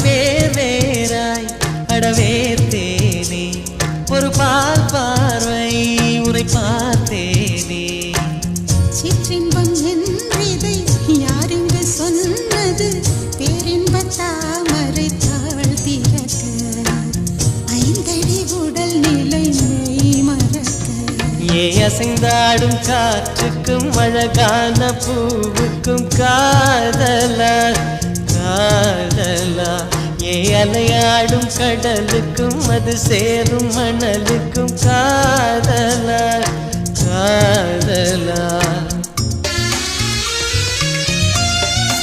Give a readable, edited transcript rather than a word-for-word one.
வேர் வேறாய் அடவேர்த்தேனே ஒரு பால் பார்வை உரை பார்த்தேனே சிற்றின்பம் என்றதை யாருங்க சொன்னது பேரின்ப தாமரை தாழ் திறக்க ஐந்தடி உடல் நிலை மெய் மறக்க ஏ அசைந்தாடும் காற்றுக்கும் அழகான பூவுக்கும் காதலா காதலா ஏ அலையாடும் கடலுக்கும் அது சேரும் மணலுக்கும் காதலா காதலா